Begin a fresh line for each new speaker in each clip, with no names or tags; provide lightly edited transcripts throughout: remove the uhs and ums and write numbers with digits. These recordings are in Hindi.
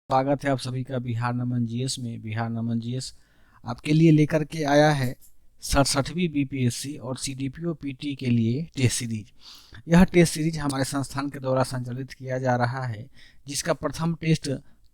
स्वागत है आप सभी का बिहार नमन जीएस में। बिहार नमन जीएस आपके लिए लेकर के आया है 67वीं बीपीएससी और सीडीपीओ पीटी के लिए टेस्ट सीरीज। यह टेस्ट सीरीज हमारे संस्थान के द्वारा संचालित किया जा रहा है, जिसका प्रथम टेस्ट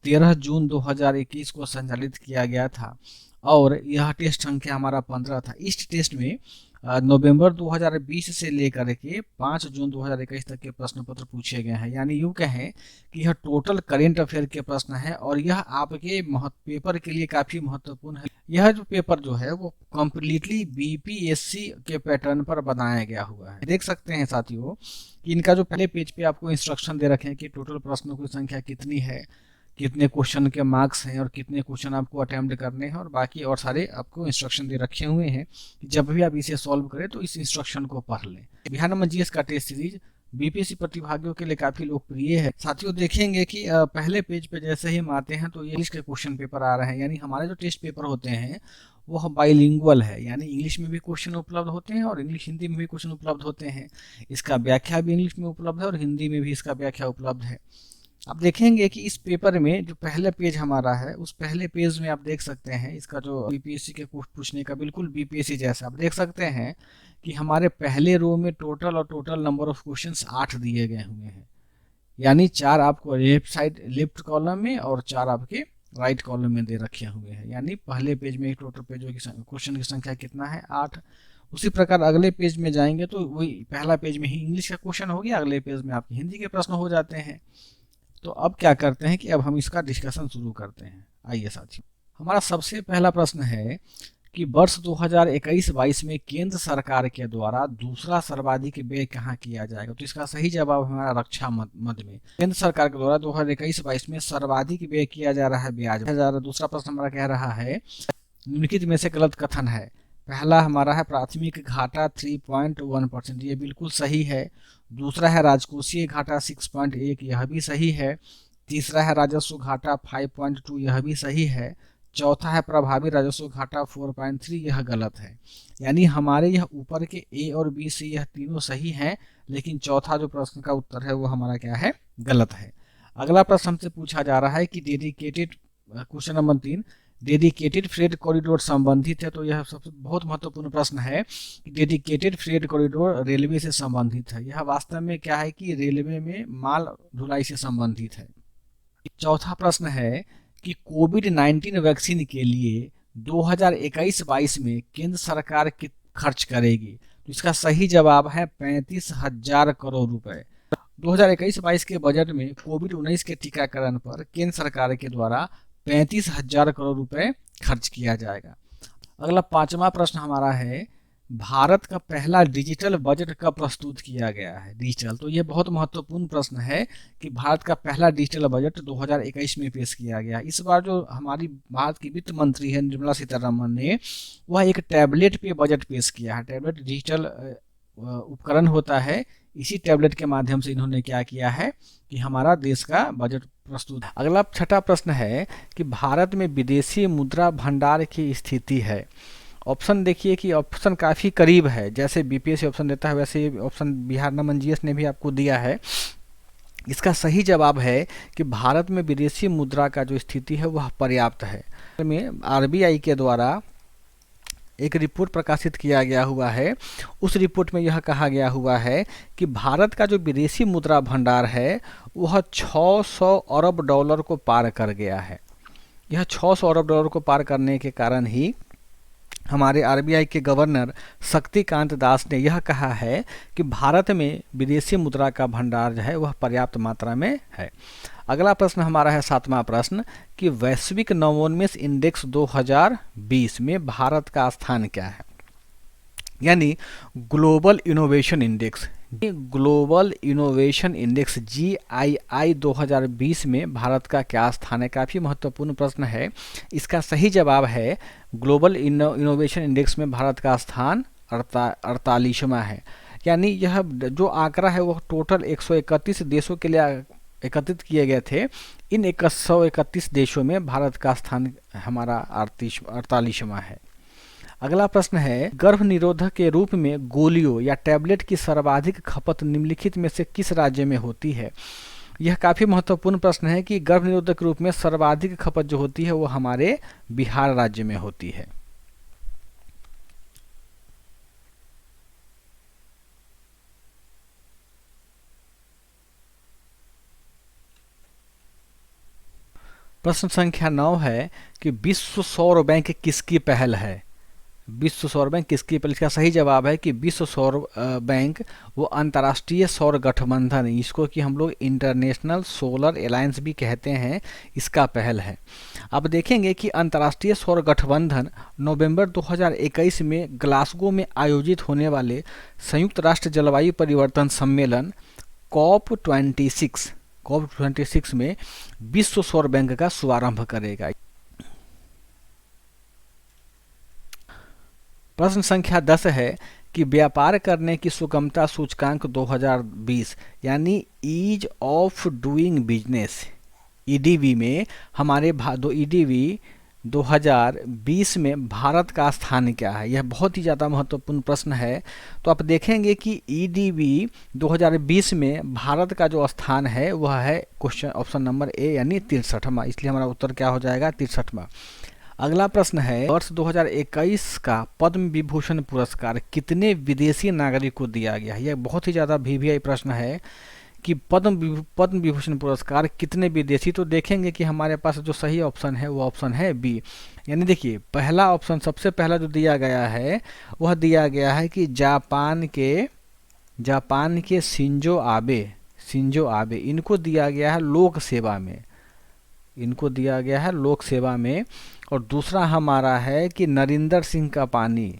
13 जून 2021 को संचालित किया गया था और यह टेस्ट संख्या हमारा 15 था। इस टेस्ट में नवंबर 2020 से लेकर के 5 जून 2021 तक के प्रश्न पत्र पूछे गए हैं। यानी यूँ कहें कि यह टोटल करेंट अफेयर के प्रश्न है और यह आपके पेपर के लिए काफ़ी महत्वपूर्ण है। यह जो पेपर जो है वो कम्प्लीटली बीपीएससी के पैटर्न पर बनाया गया हुआ है। देख सकते हैं साथियों कि इनका जो पहले पेज पे आपको इंस्ट्रक्शन दे रखे हैं कि टोटल प्रश्नों की संख्या कितनी है, कितने क्वेश्चन के मार्क्स हैं और कितने क्वेश्चन आपको अटेम्प्ट करने हैं, और बाकी और सारे आपको इंस्ट्रक्शन दे रखे हुए हैं कि जब भी आप इसे सॉल्व करें तो इस इंस्ट्रक्शन को पढ़ लें। बिहार नमन जीएस का टेस्ट सीरीज बीपीएससी प्रतिभागियों के लिए काफ़ी लोकप्रिय है। साथियों देखेंगे कि पहले पेज पे जैसे ही हम आते हैं तो ये इंग्लिश के क्वेश्चन पेपर आ रहे हैं। यानी हमारे जो टेस्ट पेपर होते हैं वो बाइलिंगुअल है, यानी इंग्लिश में भी क्वेश्चन उपलब्ध होते हैं और इंग्लिश हिंदी में भी क्वेश्चन उपलब्ध होते हैं। इसका व्याख्या भी इंग्लिश में उपलब्ध है और हिंदी में भी इसका व्याख्या उपलब्ध है। आप देखेंगे कि इस पेपर में जो पहले पेज हमारा है उस पहले पेज में आप देख सकते हैं इसका जो बीपीएससी के पूछने का बिल्कुल बीपीएससी जैसा आप देख सकते हैं कि हमारे पहले रो में टोटल नंबर ऑफ क्वेश्चंस 8 दिए गए हुए हैं। यानी 4 आपको लेफ्ट कॉलम में और 4 आपके राइट कॉलम में दे रखे हुए हैं। यानी पहले पेज में टोटल पेजों की क्वेश्चन की संख्या कितना है, 8। उसी प्रकार अगले पेज में जाएंगे तो वही पहला पेज में ही इंग्लिश का क्वेश्चन हो गया, अगले पेज में आपके हिंदी के प्रश्न हो जाते हैं। तो अब क्या करते हैं कि अब हम इसका डिस्कशन शुरू करते हैं। आइए साथियों, हमारा सबसे पहला प्रश्न है कि वर्ष 2021-22 में केंद्र सरकार के द्वारा दूसरा सर्वाधिक व्यय कहाँ किया जाएगा। तो इसका सही जवाब हमारा रक्षा मद में। केंद्र सरकार के द्वारा 2021-22 में सर्वाधिक व्यय किया जा रहा है ब्याज। दूसरा प्रश्न हमारा कह रहा है निम्नलिखित में से गलत कथन है। पहला हमारा है प्राथमिक घाटा 3.1%, ये बिल्कुल सही है। दूसरा है राजकोषीय घाटा 6.1, यह भी सही है। तीसरा है राजस्व घाटा 5.2, यह भी सही है। चौथा है प्रभावी राजस्व घाटा 4.3, यह गलत है। यानी हमारे यह ऊपर के ए और बी से यह तीनों सही हैं, लेकिन चौथा जो प्रश्न का उत्तर है वो हमारा क्या है, गलत है। अगला प्रश्न हमसे पूछा जा रहा है कि dedicated, question number 3, dedicated freight corridor संबंधित है। तो यह सबसे बहुत महत्वपूर्ण प्रश्न है कि डेडिकेटेड फ्रेट कॉरिडोर रेलवे से संबंधित है। यह वास्तव में क्या है कि रेलवे में माल ढुलाई से संबंधित है। चौथा प्रश्न है कि कोविड-19 वैक्सीन के लिए 2021-22 में केंद्र सरकार कितना खर्च करेगी। तो इसका सही जवाब है 35,000 करोड़ रुपए। 2021-22 के बजट में कोविड-19 के टीकाकरण पर केंद्र सरकार के द्वारा 35,000 करोड़ रुपए खर्च किया जाएगा। अगला पांचवा प्रश्न हमारा है भारत का पहला डिजिटल बजट कब प्रस्तुत किया गया है। डिजिटल, तो ये बहुत महत्वपूर्ण प्रश्न है कि भारत का पहला डिजिटल बजट 2021 में पेश किया गया। इस बार जो हमारी भारत की वित्त मंत्री है निर्मला सीतारमण ने, वह एक टैबलेट पे बजट पेश किया है। टैबलेट डिजिटल उपकरण होता है, इसी टैबलेट के माध्यम से इन्होंने क्या किया है कि हमारा देश का बजट प्रस्तुत। अगला छठा प्रश्न है कि भारत में विदेशी मुद्रा भंडार की स्थिति है। ऑप्शन देखिए कि ऑप्शन काफ़ी करीब है, जैसे बीपीएससी ऑप्शन देता है वैसे ऑप्शन बिहार नमन जीएस ने भी आपको दिया है। इसका सही जवाब है कि भारत में विदेशी मुद्रा का जो स्थिति है वह पर्याप्त है। में आरबीआई के द्वारा एक रिपोर्ट प्रकाशित किया गया हुआ है। उस रिपोर्ट में यह कहा गया हुआ है कि भारत का जो विदेशी मुद्रा भंडार है वह 600 अरब डॉलर को पार कर गया है। यह 600 अरब डॉलर को पार करने के कारण ही हमारे आरबीआई के गवर्नर शक्तिकांत दास ने यह कहा है कि भारत में विदेशी मुद्रा का भंडार जो है वह पर्याप्त मात्रा में है। अगला प्रश्न हमारा है सातवां प्रश्न कि वैश्विक नवोन्मेष इंडेक्स 2020 में भारत का स्थान क्या है। यानी global innovation index, global innovation index GII 2020 में भारत का क्या स्थान है। काफ़ी महत्वपूर्ण प्रश्न है। इसका सही जवाब है ग्लोबल इनोवेशन इंडेक्स में भारत का स्थान 48वां है। यानी यह जो आंकड़ा है वह टोटल 131 देशों के लिए एकत्रित किए गए थे। इन 131 देशों में भारत का स्थान हमारा 48वां है। अगला प्रश्न है गर्भ निरोधक के रूप में गोलियों या टैबलेट की सर्वाधिक खपत निम्नलिखित में से किस राज्य में होती है। यह काफ़ी महत्वपूर्ण प्रश्न है कि गर्भ निरोधक के रूप में सर्वाधिक खपत जो होती है वो हमारे बिहार राज्य में होती है। प्रश्न संख्या 9 है कि विश्व सौर बैंक किसकी पहल है। विश्व सौर बैंक किसकी पहल? इसका सही जवाब है कि विश्व सौर बैंक वो अंतर्राष्ट्रीय सौर गठबंधन, इसको कि हम लोग इंटरनेशनल सोलर अलायंस भी कहते हैं, इसका पहल है। अब देखेंगे कि अंतर्राष्ट्रीय सौर गठबंधन नवंबर 2021 में ग्लासगो में आयोजित होने वाले संयुक्त राष्ट्र जलवायु परिवर्तन सम्मेलन COP26 में विश्व सौर बैंक का शुभारंभ करेगा। प्रश्न संख्या 10 है कि व्यापार करने की सुगमता सूचकांक 2020 यानी ease of doing business EDB में हमारे ईडीबी 2020 में भारत का स्थान क्या है? यह बहुत ही ज़्यादा महत्वपूर्ण प्रश्न है। तो आप देखेंगे कि ईडीबी 2020 में भारत का जो स्थान है वह है क्वेश्चन ऑप्शन नंबर ए यानी 63वां, इसलिए हमारा उत्तर क्या हो जाएगा? 63वां। अगला प्रश्न है वर्ष 2021 का पद्म विभूषण पुरस्कार कितने विदेशी नागरिक को दिया गया है? यह बहुत ही ज़्यादा वीवीआई प्रश्न है कि पद्म विभूषण पुरस्कार कितने विदेशी। तो देखेंगे कि हमारे पास जो सही ऑप्शन है वो ऑप्शन है बी, यानी देखिए पहला ऑप्शन सबसे पहला जो दिया गया है वह दिया गया है कि जापान के शिंजो आबे इनको दिया गया है लोक सेवा में, और दूसरा हमारा है कि नरिंदर सिंह का पानी,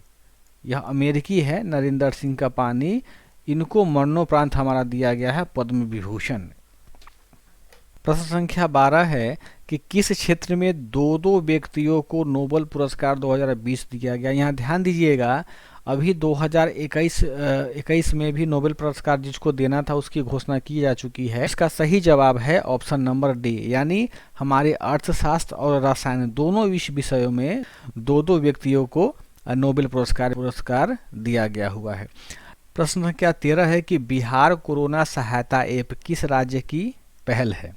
यह अमेरिकी है, नरिंदर सिंह का पानी, इनको मरणोपरांत हमारा दिया गया है पद्म विभूषण। प्रश्न संख्या 12 है कि किस क्षेत्र में दो व्यक्तियों को नोबेल पुरस्कार 2020 दिया गया। यहाँ ध्यान दीजिएगा अभी 2021 में भी नोबेल पुरस्कार जिसको देना था उसकी घोषणा की जा चुकी है। इसका सही जवाब है ऑप्शन नंबर डी, यानी हमारे अर्थशास्त्र और रसायन दोनों विषयों में दो व्यक्तियों को नोबेल पुरस्कार दिया गया हुआ है। प्रश्न संख्या 13 है कि बिहार कोरोना सहायता ऐप किस राज्य की पहल है?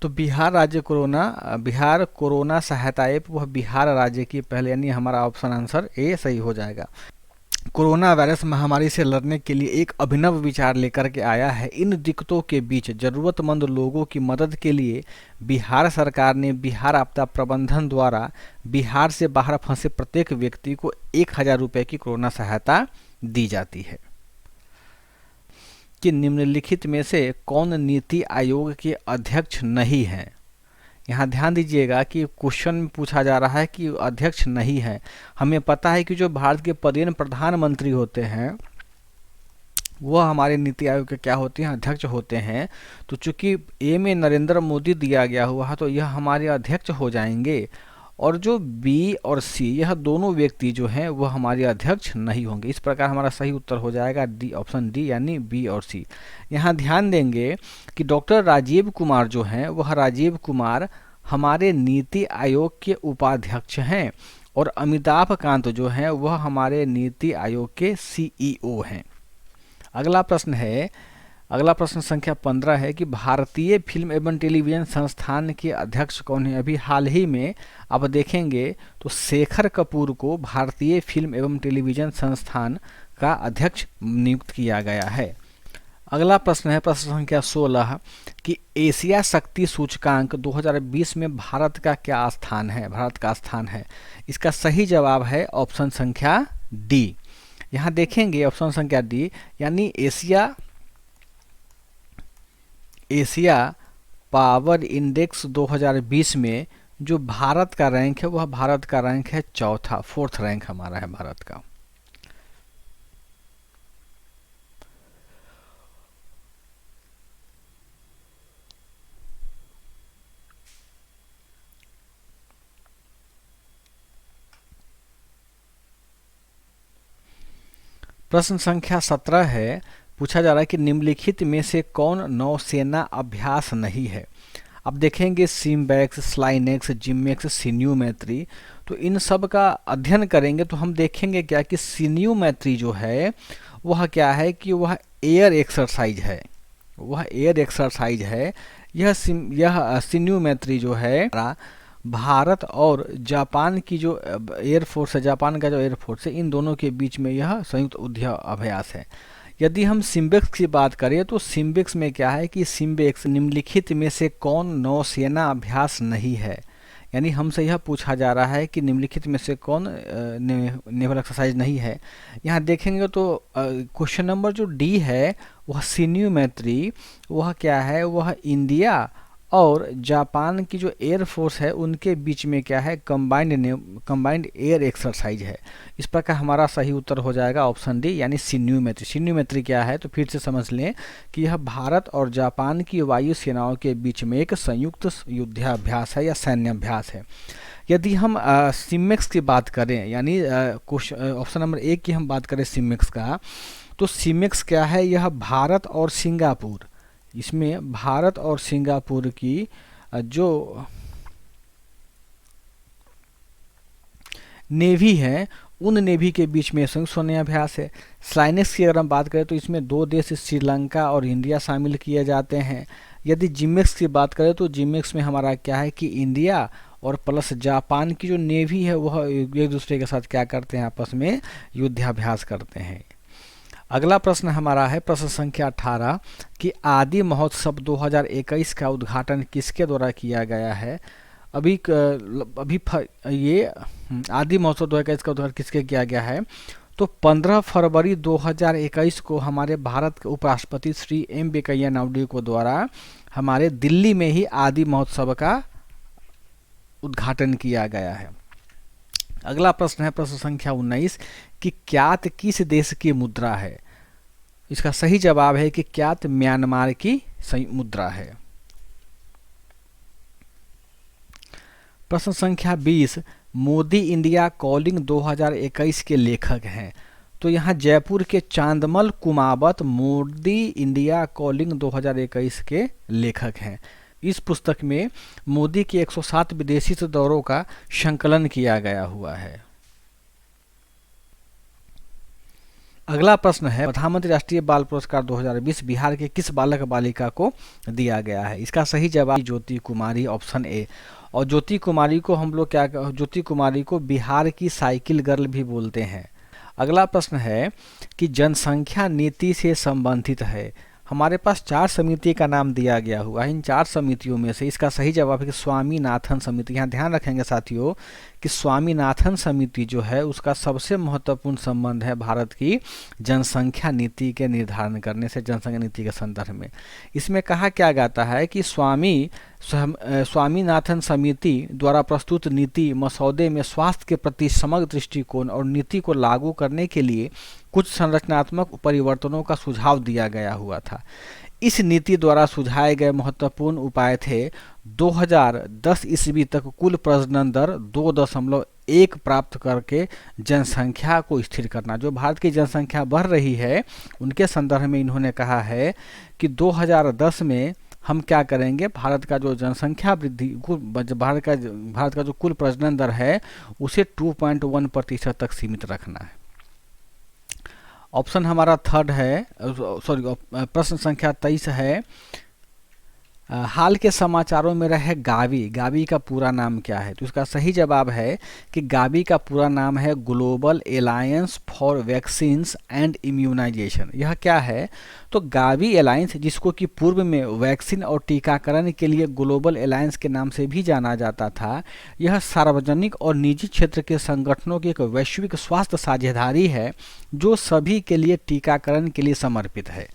तो बिहार कोरोना सहायता ऐप वह बिहार राज्य की पहल, यानी हमारा ऑप्शन आंसर ए सही हो जाएगा। कोरोना वायरस महामारी से लड़ने के लिए एक अभिनव विचार लेकर के आया है। इन दिक्कतों के बीच जरूरतमंद लोगों की मदद के लिए बिहार सरकार ने बिहार आपदा प्रबंधन द्वारा बिहार से बाहर फंसे प्रत्येक व्यक्ति को 1000 रुपये की कोरोना सहायता दी जाती है। कि निम्नलिखित में से कौन नीति आयोग के अध्यक्ष नहीं है? यहाँ ध्यान दीजिएगा कि क्वेश्चन में पूछा जा रहा है कि अध्यक्ष नहीं है। हमें पता है कि जो भारत के पदेन प्रधानमंत्री होते हैं वह हमारे नीति आयोग के क्या होते हैं? अध्यक्ष होते हैं। तो चूंकि ए में नरेंद्र मोदी दिया गया हुआ है तो यह हमारे अध्यक्ष हो जाएंगे, और जो बी और सी यह दोनों व्यक्ति जो हैं वह हमारे अध्यक्ष नहीं होंगे। इस प्रकार हमारा सही उत्तर हो जाएगा डी, ऑप्शन डी, यानी बी और सी। यहाँ ध्यान देंगे कि डॉक्टर राजीव कुमार जो हैं वह राजीव कुमार हमारे नीति आयोग के उपाध्यक्ष हैं, और अमिताभ कांत जो हैं वह हमारे नीति आयोग के सीईओ हैं। अगला प्रश्न संख्या 15 है कि भारतीय फिल्म एवं टेलीविज़न संस्थान के अध्यक्ष कौन है? अभी हाल ही में आप देखेंगे तो शेखर कपूर को भारतीय फिल्म एवं टेलीविज़न संस्थान का अध्यक्ष नियुक्त किया गया है। अगला प्रश्न है प्रश्न संख्या 16 कि एशिया शक्ति सूचकांक 2020 में भारत का क्या स्थान है? भारत का स्थान है। इसका सही जवाब है ऑप्शन संख्या डी। यहाँ देखेंगे ऑप्शन संख्या डी, यानी एशिया पावर इंडेक्स 2020 में जो भारत का रैंक है वह भारत का रैंक है फोर्थ रैंक हमारा है भारत का। प्रश्न संख्या 17 है, पूछा जा रहा है कि निम्नलिखित में से कौन नौसेना अभ्यास नहीं है? अब देखेंगे सिम्बैक्स, स्लाइनेक्स, जिमेक्स, सिन्यूमेट्री, तो इन सब का अध्ययन करेंगे तो हम देखेंगे क्या कि सिन्यूमेट्री जो है वह क्या है कि वह एयर एक्सरसाइज है। वह एयर एक्सरसाइज है। यह सिन्यूमेट्री जो है भारत और जापान की जो एयरफोर्स है, जापान का जो एयरफोर्स है, इन दोनों के बीच में यह संयुक्त युद्ध अभ्यास है। यदि हम सिम्बेक्स की बात करें तो सिम्बेक्स में क्या है कि सिम्बेक्स निम्नलिखित में से कौन नौसेना अभ्यास नहीं है। यानी हमसे यह पूछा जा रहा है कि निम्नलिखित में से कौन नेवल एक्सरसाइज नहीं है। यहाँ देखेंगे तो क्वेश्चन नंबर जो डी है वह सिन्यूमेट्री, वह क्या है, वह इंडिया और जापान की जो एयर फोर्स है उनके बीच में क्या है, कंबाइंड एयर एक्सरसाइज है। इस प्रकार हमारा सही उत्तर हो जाएगा ऑप्शन डी यानी सिन्यूमेट्री। सिन्यूमेट्री क्या है तो फिर से समझ लें कि यह भारत और जापान की वायु सेनाओं के बीच में एक संयुक्त युद्धाभ्यास है या सैन्य अभ्यास है। यदि हम सिमेक्स की बात करें, यानी ऑप्शन नंबर ए की हम बात करें सिमेक्स का, तो सिमेक्स क्या है, यह भारत और सिंगापुर, इसमें भारत और सिंगापुर की जो नेवी है उन नेवी के बीच में संयुक्त सैन्य अभ्यास है। स्लाइनेक्स की अगर हम बात करें तो इसमें दो देश श्रीलंका और इंडिया शामिल किए जाते हैं। यदि जिमेक्स की बात करें तो जिमेक्स में हमारा क्या है कि इंडिया और प्लस जापान की जो नेवी है वह एक दूसरे के साथ क्या करते हैं, आपस में युद्धाभ्यास करते हैं। अगला प्रश्न हमारा है प्रश्न संख्या 18 कि आदि महोत्सव 2021 का उद्घाटन किसके द्वारा किया गया है। ये आदि महोत्सव 2021 का उद्घाटन किसके किया गया है, तो 15 फरवरी 2021 को हमारे भारत के उपराष्ट्रपति श्री एम वेंकैया नायडू को द्वारा हमारे दिल्ली में ही आदि महोत्सव का उद्घाटन किया गया है। अगला प्रश्न है प्रश्न संख्या 19 कि क्यात किस देश की मुद्रा है। इसका सही जवाब है कि क्यात म्यांमार की मुद्रा है। प्रश्न संख्या 20 मोदी इंडिया कॉलिंग 2021 के लेखक हैं। तो यहाँ जयपुर के चांदमल कुमावत मोदी इंडिया कॉलिंग 2021 के लेखक हैं। इस पुस्तक में मोदी के 107 विदेशी दौरों का संकलन किया गया हुआ है। अगला प्रश्न है प्रधानमंत्री राष्ट्रीय बाल पुरस्कार 2020 बिहार के किस बालक बालिका को दिया गया है। इसका सही जवाब ज्योति कुमारी, ऑप्शन ए। और ज्योति कुमारी को हम लोग ज्योति कुमारी को बिहार की साइकिल गर्ल भी बोलते हैं। अगला प्रश्न है कि जनसंख्या नीति से संबंधित है। हमारे पास 4 समिति का नाम दिया गया हुआ है। इन 4 समितियों में से इसका सही जवाब है कि स्वामीनाथन समिति। यहाँ ध्यान रखेंगे साथियों कि स्वामीनाथन समिति जो है उसका सबसे महत्वपूर्ण संबंध है भारत की जनसंख्या नीति के निर्धारण करने से, जनसंख्या नीति के संदर्भ में। इसमें कहा क्या जाता है कि स्वामीनाथन समिति द्वारा प्रस्तुत नीति मसौदे में स्वास्थ्य के प्रति समग्र दृष्टिकोण और नीति को लागू करने के लिए कुछ संरचनात्मक परिवर्तनों का सुझाव दिया गया हुआ था। इस नीति द्वारा सुझाए गए महत्वपूर्ण उपाय थे 2010 ईस्वी तक कुल प्रजनन दर 2.1 प्राप्त करके जनसंख्या को स्थिर करना। जो भारत की जनसंख्या बढ़ रही है उनके संदर्भ में इन्होंने कहा है कि 2010 में हम क्या करेंगे, भारत का जो जनसंख्या वृद्धि, भारत का जो कुल प्रजनन दर है उसे 2.1% तक सीमित रखना है। ऑप्शन हमारा थर्ड है, प्रश्न संख्या 23 है हाल के समाचारों में रहे गावी का पूरा नाम क्या है। तो इसका सही जवाब है कि गावी का पूरा नाम है global alliance for vaccines and immunization. यह क्या है, तो गावी अलायंस, जिसको कि पूर्व में वैक्सीन और टीकाकरण के लिए ग्लोबल अलायंस के नाम से भी जाना जाता था, यह सार्वजनिक और निजी क्षेत्र के संगठनों की एक वैश्विक स्वास्थ्य साझेदारी है जो सभी के लिए टीकाकरण के लिए समर्पित है।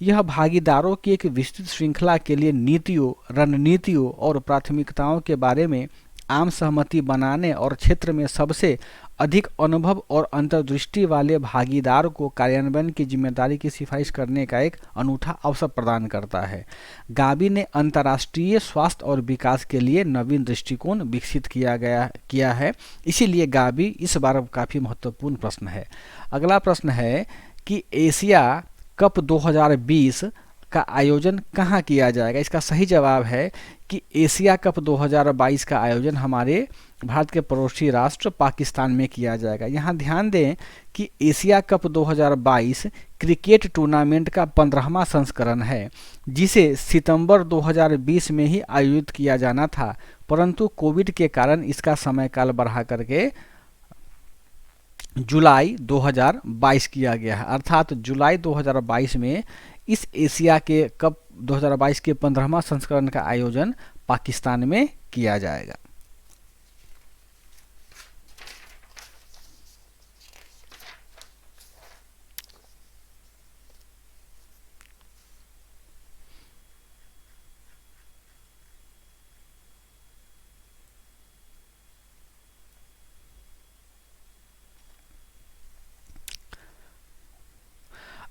यह भागीदारों की एक विस्तृत श्रृंखला के लिए नीतियों, रणनीतियों और प्राथमिकताओं के बारे में आम सहमति बनाने और क्षेत्र में सबसे अधिक अनुभव और अंतर्दृष्टि वाले भागीदार को कार्यान्वयन की जिम्मेदारी की सिफारिश करने का एक अनूठा अवसर प्रदान करता है। गावी ने अंतर्राष्ट्रीय स्वास्थ्य और विकास के लिए नवीन दृष्टिकोण विकसित किया है। इसीलिए गावी इस बार काफ़ी महत्वपूर्ण प्रश्न है। अगला प्रश्न है कि एशिया कप 2020 का आयोजन कहाँ किया जाएगा। इसका सही जवाब है कि एशिया कप 2022 का आयोजन हमारे भारत के पड़ोसी राष्ट्र पाकिस्तान में किया जाएगा। यहाँ ध्यान दें कि एशिया कप 2022 क्रिकेट टूर्नामेंट का 15वां संस्करण है, जिसे सितंबर 2020 में ही आयोजित किया जाना था, परंतु कोविड के कारण इसका समय काल बढ़ा करके जुलाई 2022 किया गया है। अर्थात जुलाई 2022 में इस एशिया के कप 2022 के 15वां संस्करण का आयोजन पाकिस्तान में किया जाएगा।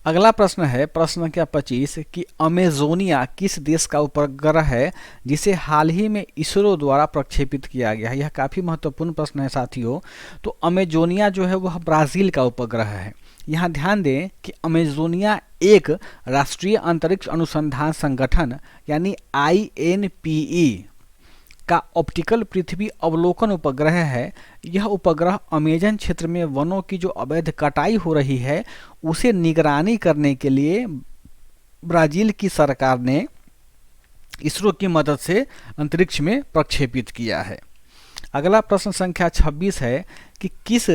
अगला प्रश्न है प्रश्न संख्या 25 कि अमेजोनिया किस देश का उपग्रह है जिसे हाल ही में इसरो द्वारा प्रक्षेपित किया गया है। यह काफ़ी महत्वपूर्ण प्रश्न है साथियों। तो अमेजोनिया जो है वह ब्राज़ील का उपग्रह है। यहाँ ध्यान दें कि अमेजोनिया एक राष्ट्रीय अंतरिक्ष अनुसंधान संगठन यानी INPE का ऑप्टिकल पृथ्वी अवलोकन उपग्रह है। यह उपग्रह अमेजन क्षेत्र में वनों की जो अवैध कटाई हो रही है उसे निगरानी करने के लिए ब्राज़ील की सरकार ने इसरो की मदद से अंतरिक्ष में प्रक्षेपित किया है। अगला प्रश्न संख्या 26 है कि किस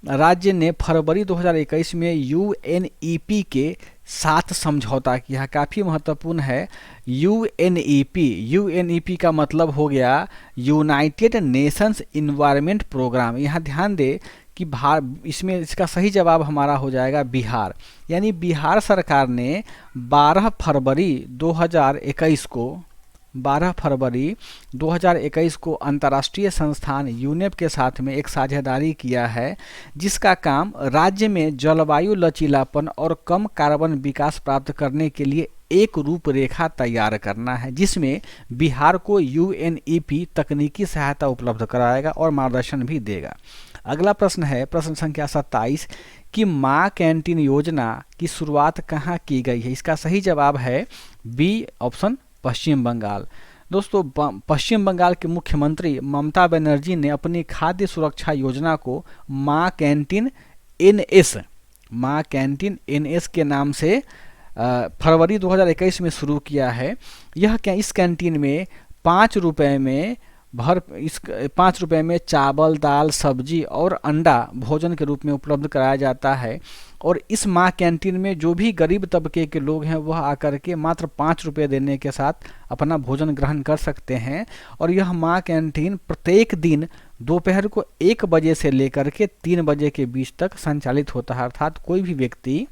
राज्य ने फरवरी 2021 में UNEP के साथ समझौता किया। काफ़ी महत्वपूर्ण है। UNEP का मतलब हो गया यूनाइटेड नेशंस इन्वायरमेंट प्रोग्राम। यहाँ ध्यान दें कि इसमें इसका सही जवाब हमारा हो जाएगा बिहार। यानी बिहार सरकार ने 12 फरवरी 2021 को अंतर्राष्ट्रीय संस्थान यूनेप के साथ में एक साझेदारी किया है, जिसका काम राज्य में जलवायु लचीलापन और कम कार्बन विकास प्राप्त करने के लिए एक रूपरेखा तैयार करना है, जिसमें बिहार को UNEP तकनीकी सहायता उपलब्ध कराएगा और मार्गदर्शन भी देगा। अगला प्रश्न है प्रश्न संख्या 27 कि माँ कैंटीन योजना की शुरुआत कहाँ की गई है। इसका सही जवाब है बी ऑप्शन पश्चिम बंगाल। दोस्तों पश्चिम बंगाल के मुख्यमंत्री ममता बनर्जी ने अपनी खाद्य सुरक्षा योजना को माँ कैंटीन NS के नाम से फरवरी 2021 में शुरू किया है। इस कैंटीन में 5 रुपये में चावल, दाल, सब्जी और अंडा भोजन के रूप में उपलब्ध कराया जाता है। और इस माँ कैंटीन में जो भी गरीब तबके के लोग हैं वह आकर के मात्र 5 रुपये देने के साथ अपना भोजन ग्रहण कर सकते हैं। और यह माँ कैंटीन प्रत्येक दिन दोपहर को 1 बजे से लेकर के 3 बजे के बीच तक संचालित होता है। अर्थात कोई भी व्यक्ति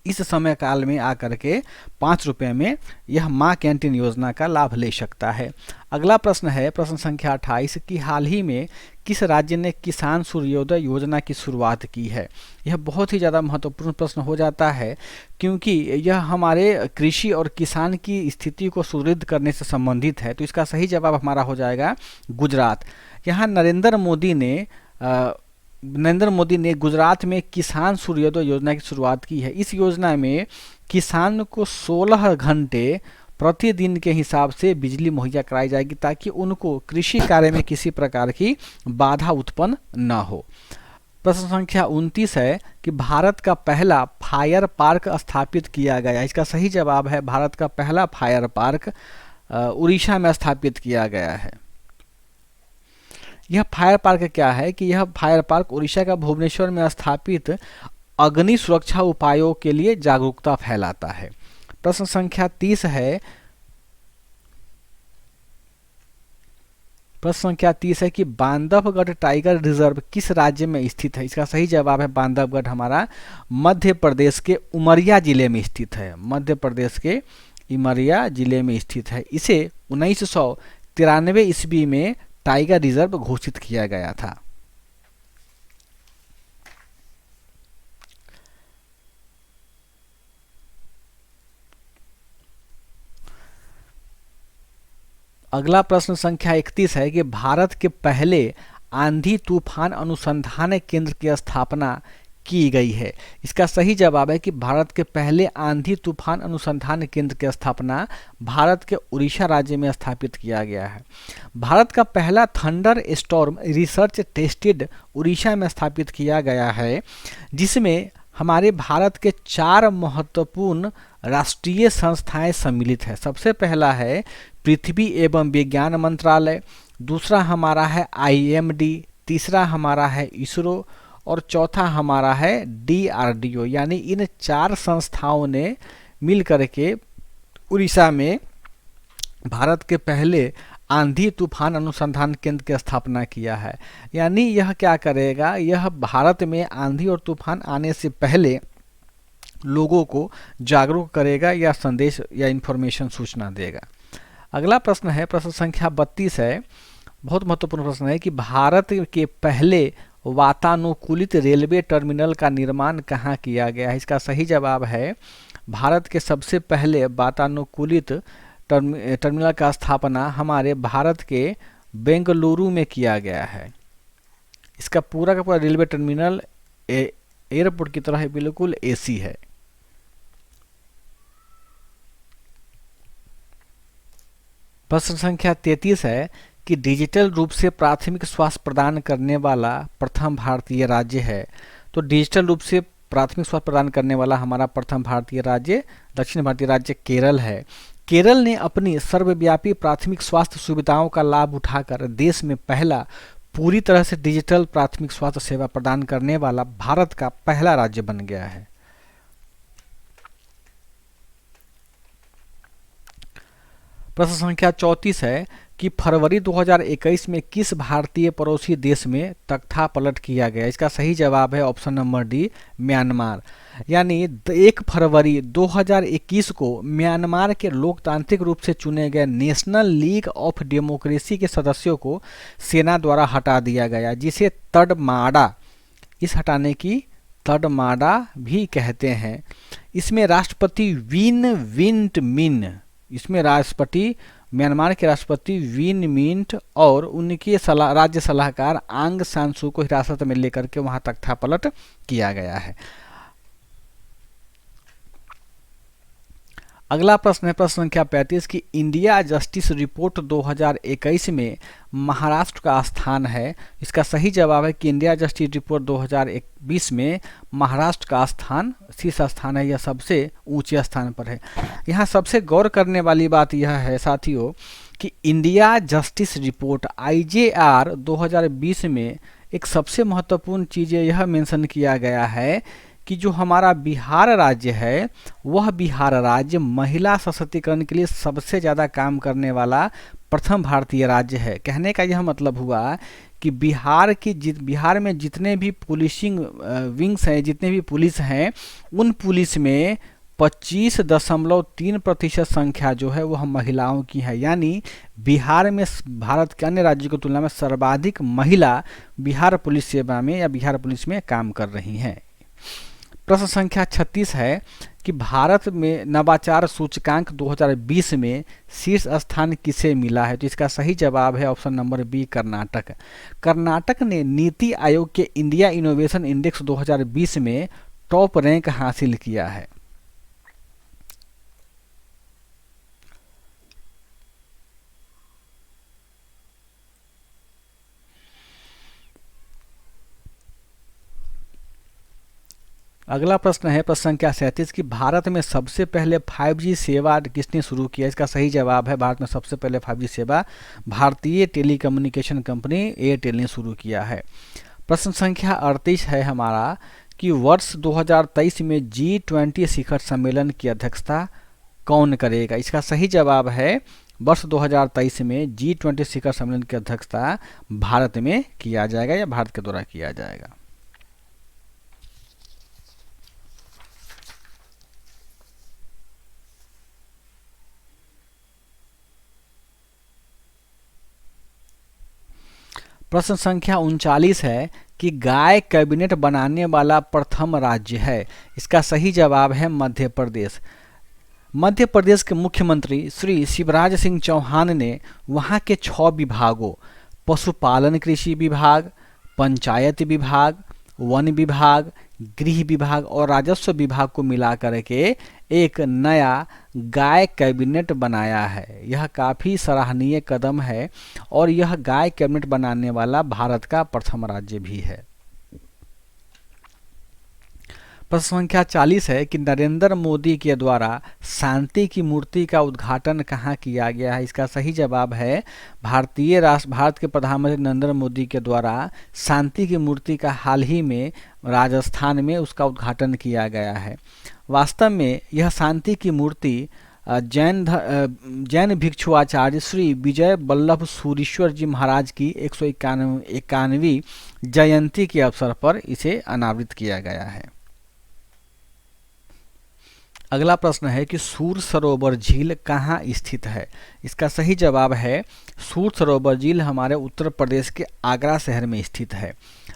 इस समय काल में आकर के 5 रुपये में यह माँ कैंटीन योजना का लाभ ले सकता है। अगला प्रश्न है प्रश्न संख्या 28 कि हाल ही में किस राज्य ने किसान सूर्योदय योजना की शुरुआत की है। यह बहुत ही ज़्यादा महत्वपूर्ण प्रश्न हो जाता है, क्योंकि यह हमारे कृषि और किसान की स्थिति को सुदृढ़ करने से संबंधित है। तो इसका सही जवाब हमारा हो जाएगा गुजरात। यहाँ नरेंद्र मोदी ने गुजरात में किसान सूर्योदय योजना की शुरुआत की है। इस योजना में किसान को 16 घंटे प्रतिदिन के हिसाब से बिजली मुहैया कराई जाएगी, ताकि उनको कृषि कार्य में किसी प्रकार की बाधा उत्पन्न न हो। प्रश्न संख्या 29 है कि भारत का पहला फायर पार्क स्थापित किया गया। इसका सही जवाब है भारत का पहला फायर पार्क उड़ीसा में स्थापित किया गया है। यह फायर पार्क क्या है कि यह फायर पार्क उड़ीसा का भुवनेश्वर में स्थापित अग्नि सुरक्षा उपायों के लिए जागरूकता फैलाता है। प्रश्न संख्या 30 है कि बांधवगढ़ टाइगर रिजर्व किस राज्य में स्थित है। इसका सही जवाब है बांधवगढ़ हमारा मध्य प्रदेश के उमरिया जिले में स्थित है। मध्य प्रदेश के उमरिया जिले में स्थित है। इसे 1993 ईस्वी में टाइगर रिजर्व घोषित किया गया था। अगला प्रश्न संख्या 31 है कि भारत के पहले आंधी तूफान अनुसंधान केंद्र की स्थापना की गई है। इसका सही जवाब है कि भारत के पहले आंधी तूफान अनुसंधान केंद्र की स्थापना भारत के उड़ीसा राज्य में स्थापित किया गया है। भारत का पहला thunder storm research tested Orissa में स्थापित किया गया है, जिसमें हमारे भारत के 4 महत्वपूर्ण राष्ट्रीय संस्थाएं सम्मिलित है। सबसे पहला है पृथ्वी एवं विज्ञान मंत्रालय, दूसरा हमारा है IMD, तीसरा हमारा है इसरो और चौथा हमारा है DRDO। यानी इन 4 संस्थाओं ने मिल करके उड़ीसा में भारत के पहले आंधी तूफान अनुसंधान केंद्र की स्थापना किया है। यानी यह क्या करेगा, यह भारत में आंधी और तूफान आने से पहले लोगों को जागरूक करेगा या संदेश या इन्फॉर्मेशन सूचना देगा। अगला प्रश्न है, प्रश्न संख्या 32 है, बहुत महत्वपूर्ण प्रश्न है कि भारत के पहले वातानुकूलित रेलवे टर्मिनल का निर्माण कहाँ किया गया है। इसका सही जवाब है भारत के सबसे पहले वातानुकूलित टर्मिनल का स्थापना हमारे भारत के बेंगलुरु में किया गया है। इसका पूरा का पूरा रेलवे टर्मिनल एयरपोर्ट की तरह बिल्कुल AC है। प्रश्न संख्या 33 है कि डिजिटल रूप से प्राथमिक स्वास्थ्य प्रदान करने वाला प्रथम भारतीय राज्य है। तो डिजिटल रूप से प्राथमिक स्वास्थ्य प्रदान करने वाला हमारा प्रथम भारतीय राज्य दक्षिण भारतीय राज्य केरल है। केरल ने अपनी सर्वव्यापी प्राथमिक स्वास्थ्य सुविधाओं का लाभ उठाकर देश में पहला पूरी तरह से डिजिटल प्राथमिक स्वास्थ्य सेवा प्रदान करने वाला भारत का पहला राज्य बन गया है। प्रश्न संख्या 34 है कि फरवरी 2021 में किस भारतीय पड़ोसी देश में तख्ता पलट किया गया। इसका सही जवाब है ऑप्शन नंबर डी, म्यांमार। यानी 1 फरवरी 2021 को म्यांमार के लोकतांत्रिक रूप से चुने गए नेशनल लीग ऑफ डेमोक्रेसी के सदस्यों को सेना द्वारा हटा दिया गया, जिसे तड़माड़ा, इस हटाने की तड़माड़ा भी कहते हैं। इसमें राष्ट्रपति विन विंट मिन, इसमें राष्ट्रपति म्यांमार के राष्ट्रपति विन मिंट और उनके राज्य सलाहकार आंग सान सू को हिरासत में लेकर के वहां तख्ता पलट किया गया है। अगला प्रश्न है प्रश्न संख्या 35 की इंडिया जस्टिस रिपोर्ट 2021 में महाराष्ट्र का स्थान है। इसका सही जवाब है कि इंडिया जस्टिस रिपोर्ट 2021 में महाराष्ट्र का स्थान शीर्ष स्थान है, यह सबसे ऊंचे स्थान पर है। यहाँ सबसे गौर करने वाली बात यह है साथियों कि इंडिया जस्टिस रिपोर्ट IJR 2020 में एक सबसे महत्वपूर्ण चीज़ यह मेंशन किया गया है कि जो हमारा बिहार राज्य है वह बिहार राज्य महिला सशक्तिकरण के लिए सबसे ज़्यादा काम करने वाला प्रथम भारतीय राज्य है। कहने का यह मतलब हुआ कि बिहार में जितने भी पुलिसिंग विंग्स हैं, जितने भी पुलिस हैं, उन पुलिस में 25.3% संख्या जो है वह महिलाओं की है। यानी बिहार में भारत के अन्य राज्यों की तुलना में सर्वाधिक महिला बिहार पुलिस सेवा में या बिहार पुलिस में काम कर रही हैं। प्रश्न संख्या 36 है कि भारत में नवाचार सूचकांक 2020 में शीर्ष स्थान किसे मिला है। तो इसका सही जवाब है option number B, Karnataka. Karnataka ने नीति आयोग के इंडिया इनोवेशन इंडेक्स 2020 में टॉप रैंक हासिल किया है। अगला प्रश्न है प्रश्न संख्या 37 कि भारत में सबसे पहले 5G सेवा किसने शुरू किया। इसका सही जवाब है भारत में सबसे पहले 5G सेवा भारतीय टेलीकम्युनिकेशन कंपनी एयरटेल ने शुरू किया है। प्रश्न संख्या 38 है हमारा कि वर्ष 2023 में G20 शिखर सम्मेलन की अध्यक्षता कौन करेगा। इसका सही जवाब है वर्ष 2023 में G20 शिखर सम्मेलन की अध्यक्षता भारत में किया जाएगा या भारत के द्वारा किया जाएगा। प्रश्न संख्या 39 है कि गाय कैबिनेट बनाने वाला प्रथम राज्य है। इसका सही जवाब है मध्य प्रदेश। मध्य प्रदेश के मुख्यमंत्री श्री शिवराज सिंह चौहान ने वहां के 6 विभागों पशुपालन कृषि विभाग, पंचायत विभाग, वन विभाग, गृह विभाग और राजस्व विभाग को मिला करके एक नया गाय कैबिनेट बनाया है। यह काफ़ी सराहनीय कदम है और यह गाय कैबिनेट बनाने वाला भारत का प्रथम राज्य भी है। प्रश्न संख्या 40 है कि नरेंद्र मोदी के द्वारा शांति की मूर्ति का उद्घाटन कहाँ किया गया है। इसका सही जवाब है भारत के प्रधानमंत्री नरेंद्र मोदी के द्वारा शांति की मूर्ति का हाल ही में राजस्थान में उद्घाटन किया गया है। वास्तव में यह शांति की मूर्ति जैन भिक्षुआचार्य श्री विजय वल्लभ सूरीश्वर जी महाराज की 191वीं जयंती के अवसर पर इसे अनावृत किया गया है। अगला प्रश्न है कि सूर सरोवर झील कहाँ स्थित है। इसका सही जवाब है सूर सरोवर झील हमारे उत्तर प्रदेश के आगरा शहर में स्थित है।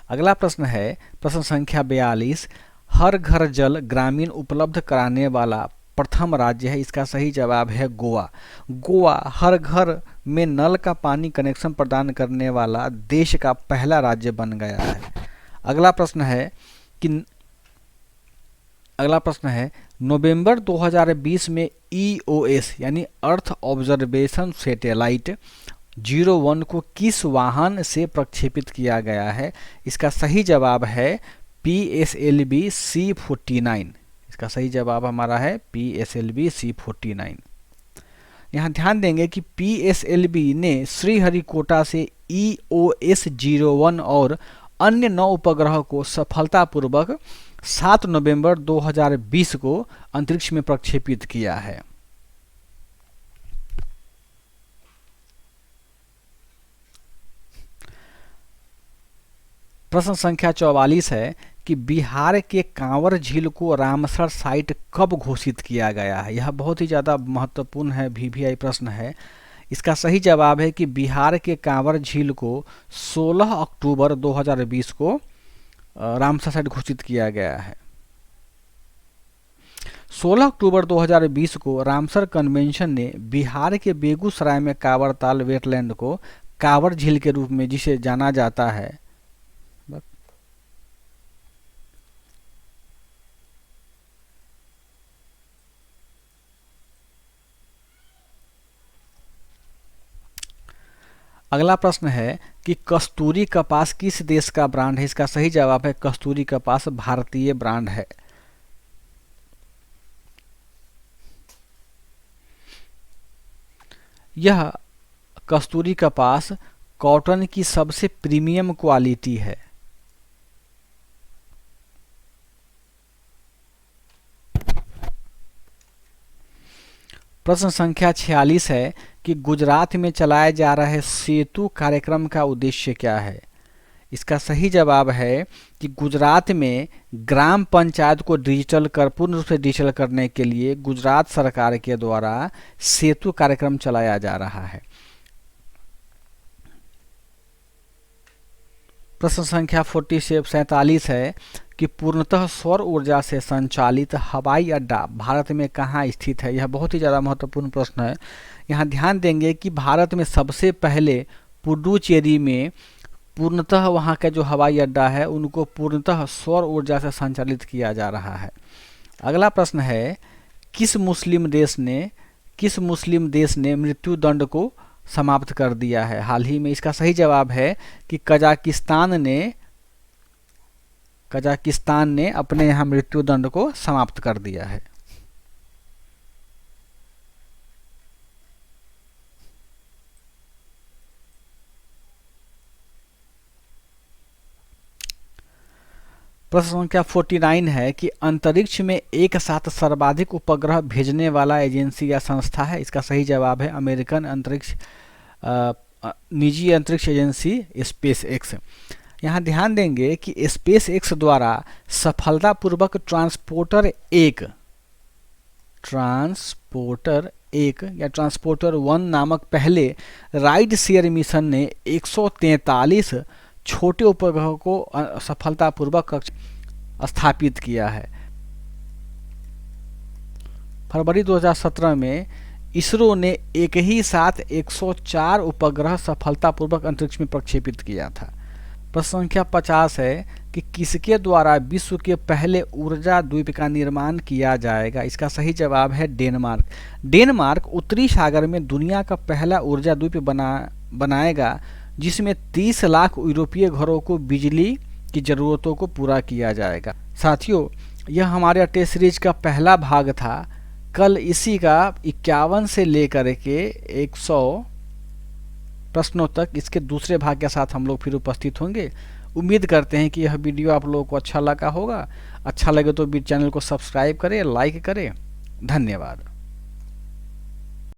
अगला प्रश्न है प्रश्न संख्या 42, हर घर जल ग्रामीण उपलब्ध कराने वाला प्रथम राज्य है। इसका सही जवाब है गोवा। गोवा हर घर में नल का पानी कनेक्शन प्रदान करने वाला देश का पहला राज्य बन गया है। अगला प्रश्न है नवंबर 2020 में EOS यानी अर्थ ऑब्जर्वेशन सैटेलाइट 01 को किस वाहन से प्रक्षेपित किया गया है। इसका सही जवाब है PSLV C49। इसका सही जवाब हमारा है PSLV C49। यहाँ ध्यान देंगे कि PSLV ने श्रीहरिकोटा से EOS 01 और अन्य 9 उपग्रह को सफलतापूर्वक 7 नवंबर 2020 को अंतरिक्ष में प्रक्षेपित किया है। प्रश्न संख्या 44 है कि बिहार के कांवर झील को रामसर साइट कब घोषित किया गया है। यह बहुत ही ज़्यादा महत्वपूर्ण है, VVI प्रश्न है। इसका सही जवाब है कि बिहार के कांवर झील को 16 अक्टूबर 2020 को रामसर साइट घोषित किया गया है। 16 अक्टूबर 2020 को रामसर कन्वेंशन ने बिहार के बेगूसराय में कांवर ताल वेटलैंड को कांवर झील के रूप में जिसे जाना जाता है अगला प्रश्न है कि कस्तूरी कपास किस देश का ब्रांड है। इसका सही जवाब है कस्तूरी कपास भारतीय ब्रांड है। यह कस्तूरी कपास कॉटन की सबसे प्रीमियम क्वालिटी है। प्रश्न संख्या 46 है कि गुजरात में चलाए जा रहे सेतु कार्यक्रम का उद्देश्य क्या है। इसका सही जवाब है कि गुजरात में ग्राम पंचायत को पूर्ण रूप से डिजिटल करने के लिए गुजरात सरकार के द्वारा सेतु कार्यक्रम चलाया जा रहा है। प्रश्न संख्या 47 है कि पूर्णतः सौर ऊर्जा से संचालित हवाई अड्डा भारत में कहाँ स्थित है। यह बहुत ही ज़्यादा महत्वपूर्ण प्रश्न है। यहाँ ध्यान देंगे कि भारत में सबसे पहले पुडुचेरी में पूर्णतः वहाँ का जो हवाई अड्डा है उनको पूर्णतः सौर ऊर्जा से संचालित किया जा रहा है। अगला प्रश्न है किस मुस्लिम देश ने मृत्यु दंड को समाप्त कर दिया है हाल ही में। इसका सही जवाब है कि कजाकिस्तान ने अपने यहाँ मृत्यु दंड को समाप्त कर दिया है। प्रश्न संख्या 49 है कि अंतरिक्ष में एक साथ सर्वाधिक उपग्रह भेजने वाला एजेंसी या संस्था है। इसका सही जवाब है अमेरिकन निजी अंतरिक्ष एजेंसी स्पेस एक्स। यहाँ ध्यान देंगे कि स्पेस एक्स द्वारा सफलतापूर्वक ट्रांसपोर्टर 1 या ट्रांसपोर्टर 1 नामक पहले राइड शेयर मिशन ने 143 छोटे उपग्रहों को सफलतापूर्वक स्थापित किया है। फरवरी 2017 में इसरो ने एक ही साथ 104 उपग्रह सफलतापूर्वक अंतरिक्ष में प्रक्षेपित किया था। प्रश्न संख्या 50 है कि किसके द्वारा विश्व के पहले ऊर्जा द्वीप का निर्माण किया जाएगा। इसका सही जवाब है डेनमार्क। डेनमार्क उत्तरी सागर में दुनिया का पहला ऊर्जा द्वीप बनाएगा जिसमें 30 लाख यूरोपीय घरों को बिजली की ज़रूरतों को पूरा किया जाएगा। साथियों, यह हमारे टेस्ट सीरीज का पहला भाग था। कल इसी का 51 से लेकर के 100 प्रश्नों तक इसके दूसरे भाग के साथ हम लोग फिर उपस्थित होंगे। उम्मीद करते हैं कि यह वीडियो आप लोगों को अच्छा लगा होगा। अच्छा लगे तो भी चैनल को सब्सक्राइब करें, लाइक करें। धन्यवाद।